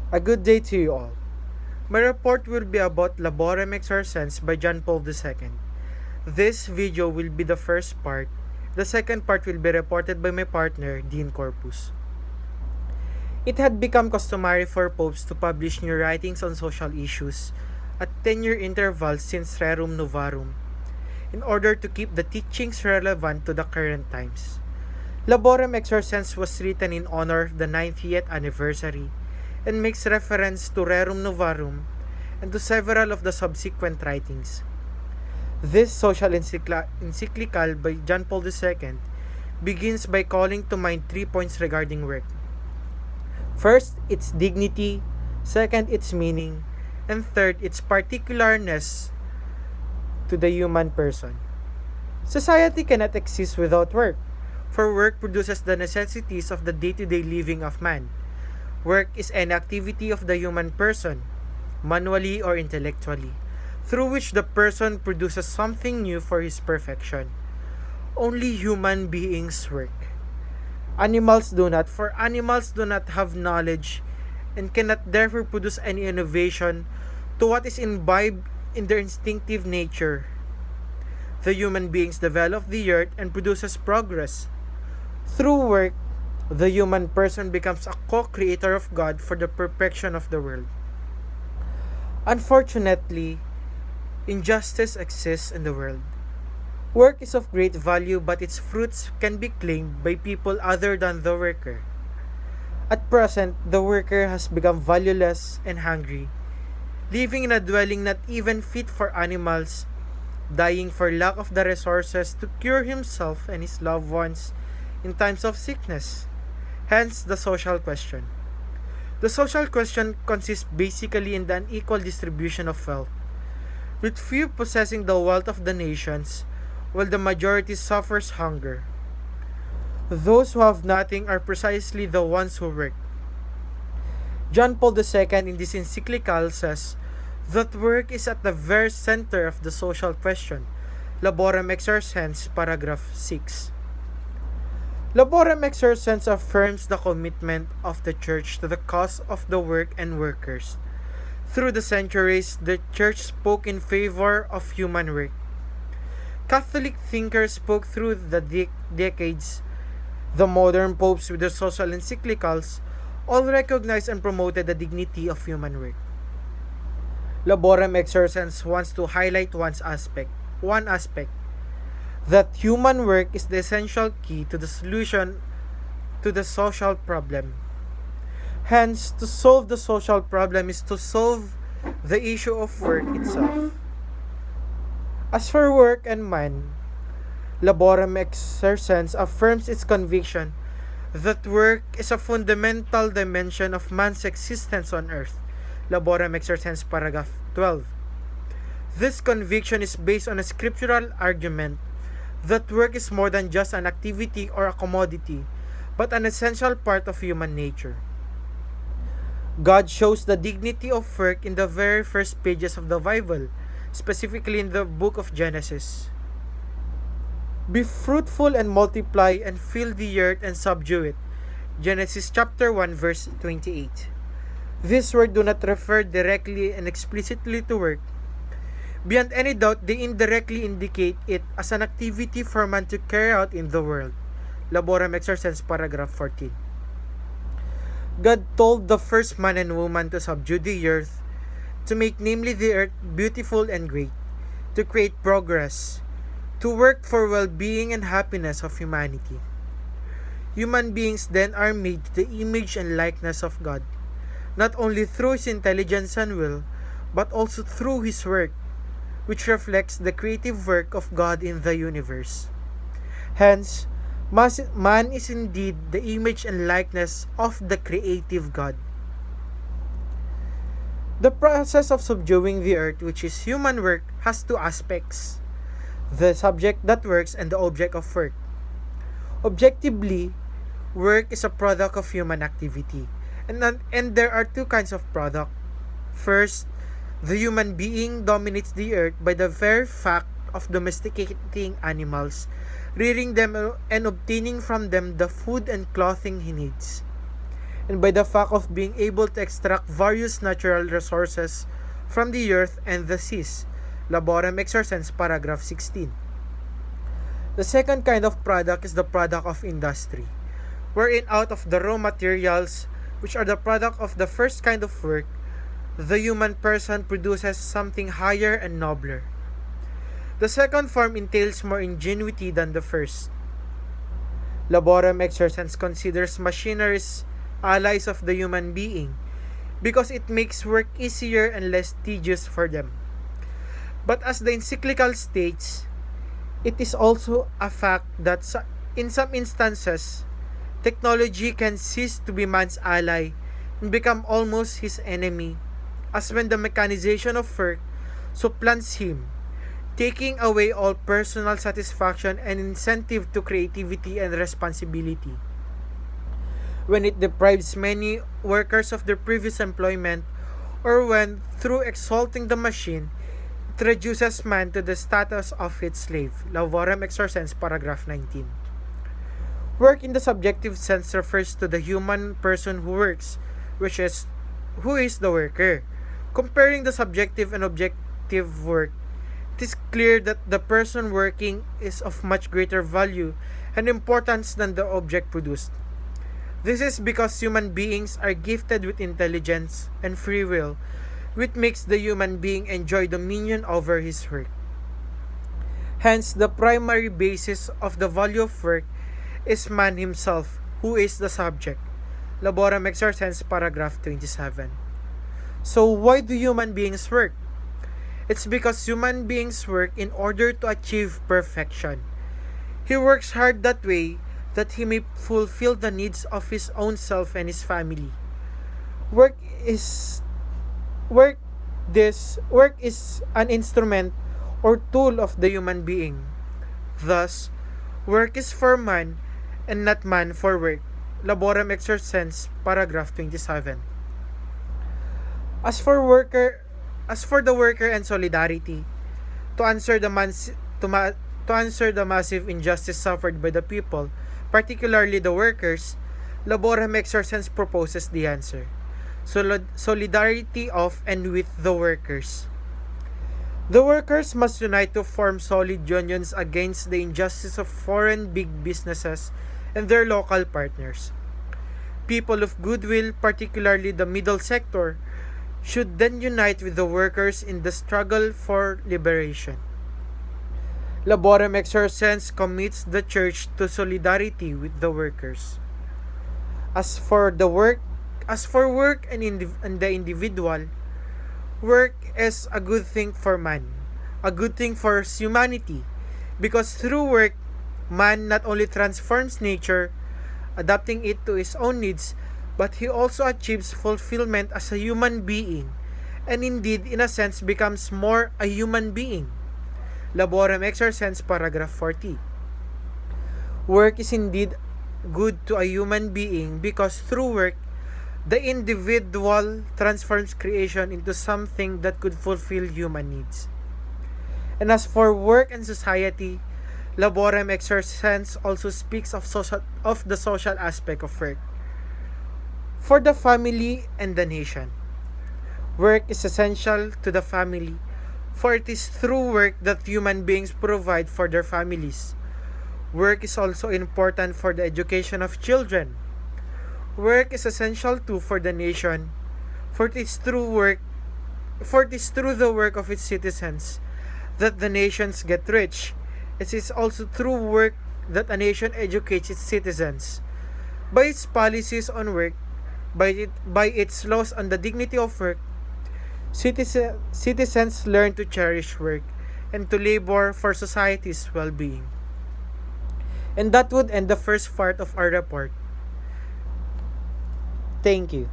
A good day to you all. My report will be about Laborem Exercens by John Paul II. This video will be the first part. The second part will be reported by my partner, Dean Corpus. It had become customary for popes to publish new writings on social issues at 10-year intervals since Rerum Novarum, in order to keep the teachings relevant to the current times. Laborem Exercens was written in honor of the 90th anniversary and makes reference to Rerum Novarum and to several of the subsequent writings. This social encyclical by John Paul II begins by calling to mind 3 points regarding work. First, its dignity; second, its meaning; and third, its particularness to the human person. Society cannot exist without work, for work produces the necessities of the day-to-day living of man. Work is an activity of the human person, manually or intellectually, through which the person produces something new for his perfection. Only human beings work. Animals do not, for animals do not have knowledge and cannot therefore produce any innovation to what is imbibed in their instinctive nature. The human beings develop the earth and produces progress. Through work, the human person becomes a co-creator of God for the perfection of the world. Unfortunately, injustice exists in the world. Work is of great value, but its fruits can be claimed by people other than the worker. At present, the worker has become valueless and hungry, living in a dwelling not even fit for animals, dying for lack of the resources to cure himself and his loved ones in times of sickness. Hence, the social question. The social question consists basically in the unequal distribution of wealth, with few possessing the wealth of the nations, while the majority suffers hunger. Those who have nothing are precisely the ones who work. John Paul II in this encyclical says that work is at the very center of the social question. Laborem Exercens, paragraph 6. Laborem Exercens affirms the commitment of the Church to the cause of the work and workers. Through the centuries, the Church spoke in favor of human work. Catholic thinkers spoke through the decades. The modern popes with their social encyclicals all recognized and promoted the dignity of human work. Laborem Exercens wants to highlight one aspect, that human work is the essential key to the solution to the social problem. Hence, to solve the social problem is to solve the issue of work itself. As for work and man, Laborem Exercens affirms its conviction that work is a fundamental dimension of man's existence on earth. Laborem Exercens, paragraph 12. This conviction is based on a scriptural argument that work is more than just an activity or a commodity, but an essential part of human nature. God shows the dignity of work in the very first pages of the Bible, specifically in the book of Genesis. Be fruitful and multiply and fill the earth and subdue it. Genesis chapter 1 verse 28. This word do not refer directly and explicitly to work. Beyond any doubt, they indirectly indicate it as an activity for man to carry out in the world. Laborem Exercens, paragraph 14. God told the first man and woman to subdue the earth, to make namely the earth beautiful and great, to create progress, to work for well-being and happiness of humanity. Human beings then are made to the image and likeness of God, not only through his intelligence and will, but also through his work, which reflects the creative work of God in the universe. Hence, man is indeed the image and likeness of the creative God. The process of subduing the earth, which is human work, has two aspects: the subject that works and the object of work. Objectively, work is a product of human activity, and there are two kinds of product. First, the human being dominates the earth by the very fact of domesticating animals, rearing them and obtaining from them the food and clothing he needs. and by the fact of being able to extract various natural resources from the earth and the seas. Laborem Exercens, paragraph 16. The second kind of product is the product of industry, wherein out of the raw materials, which are the product of the first kind of work, the human person produces something higher and nobler. The second form entails more ingenuity than the first. Laborem Exercens considers machineries allies of the human being because it makes work easier and less tedious for them. But as the encyclical states, it is also a fact that in some instances, technology can cease to be man's ally and become almost his enemy, as when the mechanization of work supplants him, taking away all personal satisfaction and incentive to creativity and responsibility. When it deprives many workers of their previous employment, or when, through exalting the machine, it reduces man to the status of its slave. Laborem Exercens, paragraph 19. Work in the subjective sense refers to the human person who works, who is the worker. Comparing the subjective and objective work, it is clear that the person working is of much greater value and importance than the object produced. This is because human beings are gifted with intelligence and free will, which makes the human being enjoy dominion over his work. Hence, the primary basis of the value of work is man himself, who is the subject. Laborem Exercens, paragraph 27. So why do human beings work? It's because human beings work in order to achieve perfection. He works hard that way that he may fulfill the needs of his own self and his family. Work is an instrument or tool of the human being. Thus, work is for man and not man for work. Laborem Exercens, paragraph 27. As for the worker and solidarity, to answer the massive injustice suffered by the people, particularly the workers, Laborem Exercens proposes the answer: solidarity of and with the workers. The workers must unite to form solid unions against the injustice of foreign big businesses and their local partners. People of goodwill, particularly the middle sector, should then unite with the workers in the struggle for liberation. Laborem Exercens commits the Church to solidarity with the workers. As for work and the individual, work is a good thing for man, a good thing for humanity, because through work, man not only transforms nature, adapting it to his own needs, but he also achieves fulfillment as a human being, and indeed, in a sense, becomes more a human being. Laborem Exercens, paragraph 40. Work is indeed good to a human being because through work, the individual transforms creation into something that could fulfill human needs. And as for work and society, Laborem Exercens also speaks of the social aspect of work. For the family and the nation, work is essential to the family, for it is through work that human beings provide for their families. Work is also important for the education of children. Work is essential too for the nation, for it is through the work of its citizens that the nations get rich. It is also through work that a nation educates its citizens. By its policies on work, by its laws on the dignity of work, citizens learn to cherish work and to labor for society's well-being. And that would end the first part of our report. Thank you.